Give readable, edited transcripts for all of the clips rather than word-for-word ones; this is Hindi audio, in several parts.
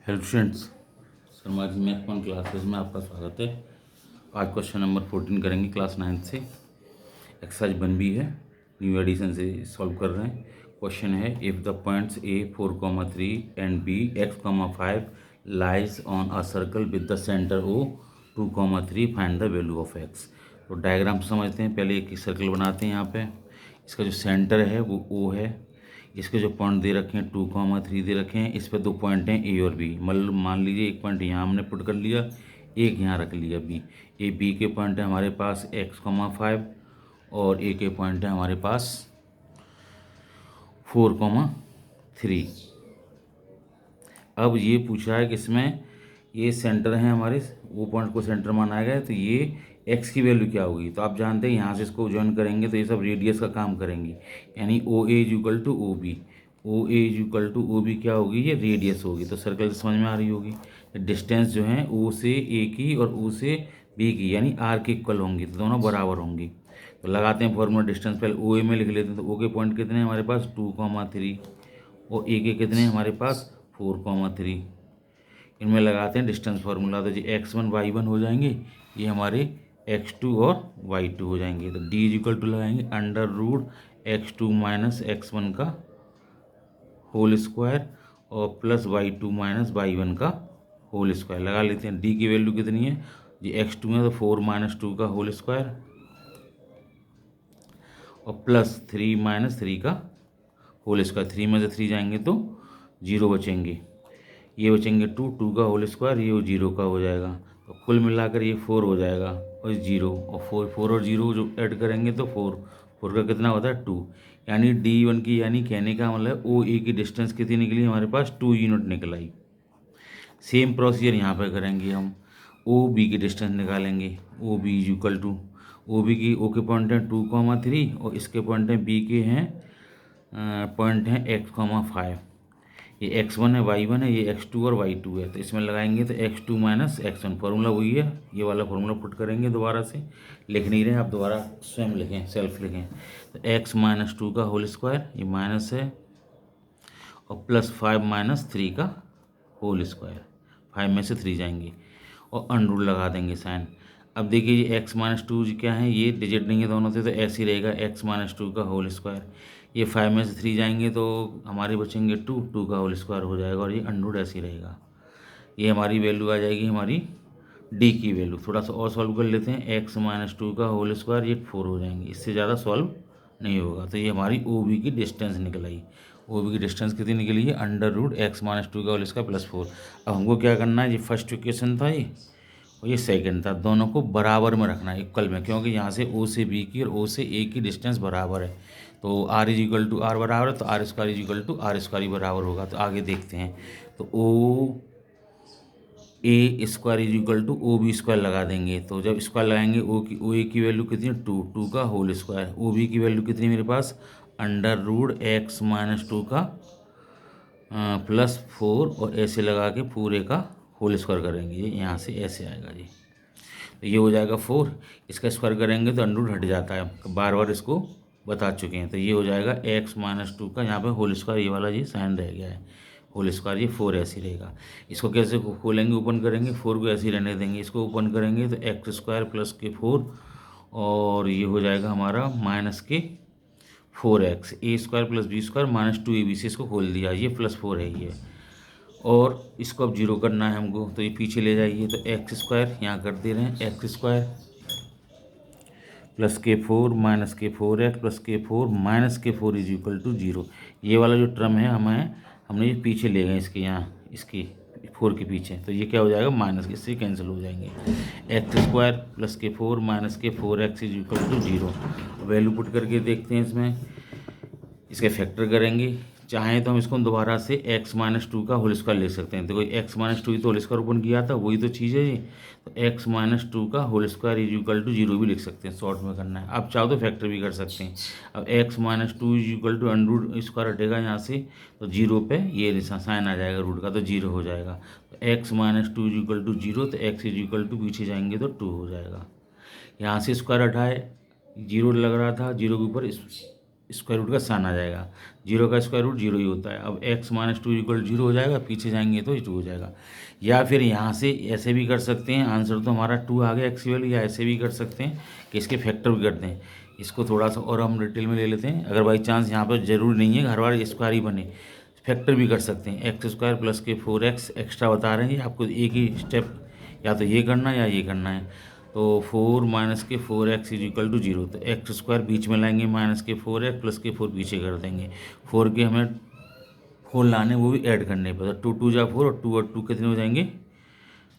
Hello students, Sharma ji math one classes में आपका स्वागत है। आज क्वेश्चन नंबर 14 करेंगे क्लास 9 से। एक्सरसाइज 1B है, न्यू एडिशन से सॉल्व कर रहे हैं। क्वेश्चन है if the points A 4,3 and B x, 5 lies on a circle with the centre O 2,3 find the value of x। तो डायग्राम समझते हैं। पहले एक सर्कल बनाते हैं। यहाँ पे इसका जो सेंटर है वो O है। इसके जो पॉइंट दे रखे हैं 2,3 दे रखे हैं। इस पे दो पॉइंट हैं ए और बी। मतलब मान लीजिए एक पॉइंट यहाँ हमने पुट कर लिया, एक यहाँ रख लिया बी। ए बी के पॉइंट है हमारे पास x, 5 और ए के पॉइंट है हमारे पास 4,3। अब ये पूछा है कि इसमें ये सेंटर है हमारे, वो पॉइंट को सेंटर माना गया है, तो ये x की वैल्यू क्या होगी। तो आप जानते हैं यहाँ से इसको ज्वाइन करेंगे तो ये सब रेडियस का काम करेंगे। यानी O A is equal to O B, O A is equal to O B क्या होगी, ये रेडियस होगी। तो सर्कल समझ में आ रही होगी। डिस्टेंस जो है ओ से ए की और ओ से बी की यानी आर के इक्वल होंगी, तो दोनों बराबर होंगी। तो लगाते हैं फॉर्मूला डिस्टेंस। पहले ओ ए में लिख लेते हैं। तो ओ के पॉइंट कितने हैं हमारे पास 2,3 और ए के कितने हैं हमारे पास 4,3। इनमें लगाते हैं डिस्टेंस फार्मूला। तो जी x1 y1 हो जाएंगे, ये हमारे x2 और y2 हो जाएंगे। तो d इज इक्वल टू लगाएंगे √x2 माइनस x1 का होल स्क्वायर और प्लस y2 माइनस y1 का होल स्क्वायर लगा लेते हैं। d की वैल्यू कितनी है जी, x2 है तो 4 माइनस 2 का होल स्क्वायर और प्लस 3 माइनस 3 का होल स्क्वायर। 3 में से 3 जाएंगे तो 0 बचेंगे। ये बचेंगे 2 का होल स्क्वायर, ये 0 का हो जाएगा। तो कुल मिलाकर ये 4 हो जाएगा और 0 और 4 और 0 जो ऐड करेंगे तो 4 का कितना होता है 2। यानी D1 की, यानी कहने का मतलब ओ ए की डिस्टेंस कितनी निकली हमारे पास 2 यूनिट निकल आई। सेम प्रोसीजर यहाँ पे करेंगे हम। ओ बी की डिस्टेंस निकालेंगे। O B is equal to O B की, ओ के पॉइंट हैं 2,3 और इसके पॉइंट हैं बी के हैं पॉइंट हैं x, 5। ये x1 है, y1 है, ये x2 और y2 है। तो इसमें लगाएंगे तो x2 माइनस x1, फार्मूला वही है। ये वाला फार्मूला पुट करेंगे। दोबारा से लिख नहीं रहे, आप दोबारा स्वयं लिखें, सेल्फ लिखें। तो x माइनस 2 का होल स्क्वायर, ये माइनस है, और प्लस 5 माइनस 3 का होल स्क्वायर। 5 में से 3 जाएंगे और अंडर लगा देंगे साइन। अब देखिए ये x माइनस 2 क्या है, ये डिजिट नहीं है दोनों से, तो ऐसे ही रहेगा x माइनस 2 का होल स्क्वायर। ये 5 में से 3 जाएंगे तो हमारे बचेंगे 2 का होल स्क्वायर हो जाएगा और ये अंडर ऐसे ही रहेगा। ये हमारी वैल्यू आ जाएगी हमारी d की वैल्यू। थोड़ा सा और सॉल्व कर लेते हैं। x माइनस 2 का होल स्क्वायर, ये 4 हो जाएंगे। इससे ज़्यादा सॉल्व नहीं होगा। तो ये हमारी ओ बी की डिस्टेंस निकल आई। ओ बी की डिस्टेंस कितनी निकली है √x माइनस 2 का होल स्क्वायर प्लस 4। अब हमको क्या करना है, ये फर्स्ट इक्वेशन था ये और ये सेकंड था, दोनों को बराबर में रखना है, इक्वल में, क्योंकि यहाँ से ओ से बी की और ओ से ए की डिस्टेंस बराबर है। तो R is equal to R बराबर है, तो R square is equal to R square ही बराबर होगा। तो आगे देखते हैं। तो O A square is equal to O B square लगा देंगे। तो जब स्क्वायर लगाएंगे ओ ए की वैल्यू कितनी है 2 का होल स्क्वायर। ओ बी की वैल्यू कितनी है मेरे पास √x माइनस 2 का प्लस 4 और ऐसे लगा के पूरे का होल स्क्वायर करेंगे। ये यहाँ से ऐसे आएगा जी। तो ये हो जाएगा 4। इसका स्क्वायर करेंगे तो अंडर हट जाता है, बार बार इसको बता चुके हैं। तो ये हो जाएगा x माइनस 2 का, यहाँ पे होल स्क्वायर ये वाला जी साइन रह गया है, होल स्क्वायर, ये 4 ऐसे रहेगा। इसको कैसे खोलेंगे, ओपन करेंगे, 4 को ऐसे ही रहने देंगे। इसको ओपन करेंगे तो x स्क्वायर प्लस के 4 और ये हो जाएगा हमारा माइनस के 4x, A square plus B square minus 2ab से इसको खोल दिया, ये प्लस 4 है ये। और इसको अब जीरो करना है हमको, तो ये पीछे ले जाइए। तो एक्स स्क्वायर यहाँ कर दे रहे हैं, एक्स स्क्वायर प्लस के 4 माइनस के 4x प्लस के 4 माइनस के 4 इज इक्वल टू 0। ये वाला जो टर्म है हमने ये पीछे ले गए इसके, यहाँ इसकी 4 के पीछे। तो ये क्या हो जाएगा माइनस, इससे कैंसिल हो जाएंगे। एक्स स्क्वायर प्लस के 4 माइनस के 4x is equal to 0। Value put करके देखते हैं इसमें, इसके फैक्टर करेंगे। चाहें तो हम इसको दोबारा से x माइनस 2 का होल स्क्वायर लिख सकते हैं। देखो x माइनस 2 तो होल स्क्वायर ओपन किया था, वही तो चीज़ है जी। तो x माइनस 2 का whole square is equal to 0 भी लिख सकते हैं, शॉर्ट में करना है। आप चाहो तो फैक्टर भी कर सकते हैं। अब x minus 2 is equal to under square हटेगा यहाँ से, तो 0 पे ये साइन आ जाएगा रूट का, तो 0 हो जाएगा। तो x minus 2 is equal to 0, तो x इज इक्वल टू पीछे जाएंगे तो 2 हो जाएगा। यहाँ से स्क्वायर हटाए, 0 लग रहा था, 0 के ऊपर स्क्वायर रूट का साइन आ जाएगा। 0 का स्क्वायर रूट 0 ही होता है। अब x माइनस 2 इक्वल 0 हो जाएगा, पीछे जाएंगे तो 2 हो जाएगा। या फिर यहाँ से ऐसे भी कर सकते हैं, आंसर तो हमारा 2 आ गया x की वैल्यू, या ऐसे भी कर सकते हैं कि इसके फैक्टर भी करते हैं। इसको थोड़ा सा और हम डिटेल में ले लेते हैं। अगर बाई चांस यहाँ पर ज़रूरी नहीं है हर बार स्क्वायर ही बने, फैक्टर भी कर सकते हैं। एक्स स्क्वायर प्लस के 4x एक्स्ट्रा बता रहे हैं, आपको एक ही स्टेप या तो ये करना है या ये करना है। तो 4 माइनस के 4x इज इक्वल टू 0, तो एक्स स्क्वायर बीच में लाएंगे, माइनस के 4x प्लस के 4 पीछे कर देंगे। 4 के हमें 4 लाने, वो भी ऐड करने पर, तो 2 जा 4 और 2 कितने हो जाएंगे,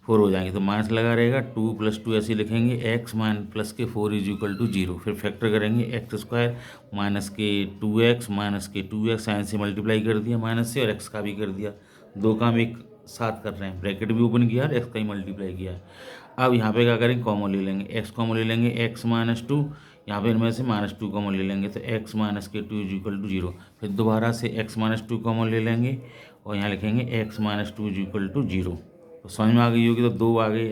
4 हो जाएंगे। तो माइनस लगा रहेगा, 2 + 2 ऐसे लिखेंगे, x माइनस प्लस के 4 इज इक्वल टू 0। फिर फैक्टर करेंगे, एक्स स्क्वायर माइनस के 2x माइनस के 2x, साइन से मल्टीप्लाई कर दिया माइनस से, और x का भी कर दिया। दो काम एक साथ कर रहे हैं, ब्रैकेट भी ओपन किया और x का ही मल्टीप्लाई किया है। अब यहाँ पे क्या करेंगे, कॉमन ले लेंगे, x कॉमन ले लेंगे, x माइनस 2, यहाँ पे इनमें से -2 कॉमन ले लेंगे, तो x माइनस के 2 इज इक्वल टू 0। फिर दोबारा से x माइनस 2 कॉमन ले लेंगे और यहाँ लिखेंगे x minus 2 is equal to 0। तो समझ में आ गई होगी, तो 2 आ गई।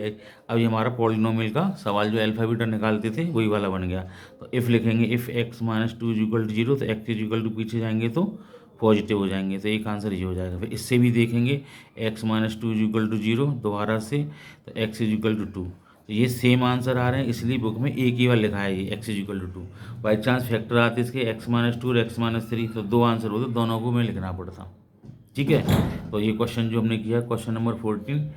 अब ये हमारा पॉलिनोमियल का सवाल जो अल्फा बीटा निकालते थे वही वाला बन गया। तो इफ़ लिखेंगे, if x minus 2 is equal to 0, तो x इज इक्वल टू पीछे जाएंगे तो पॉजिटिव हो जाएंगे, तो एक आंसर ये हो जाएगा। फिर इससे भी देखेंगे, x minus 2 is equal to 0 दोबारा से, तो x इज इक्वल टू 2। तो ये सेम आंसर आ रहे हैं, इसलिए बुक में एक ही बार लिखा है ये x is equal to 2। By chance factor आते इसके x माइनस 2 और x माइनस 3, तो 2 आंसर होते, दोनों को मैं लिखना पड़ता। ठीक है, तो ये क्वेश्चन जो हमने किया, क्वेश्चन नंबर 14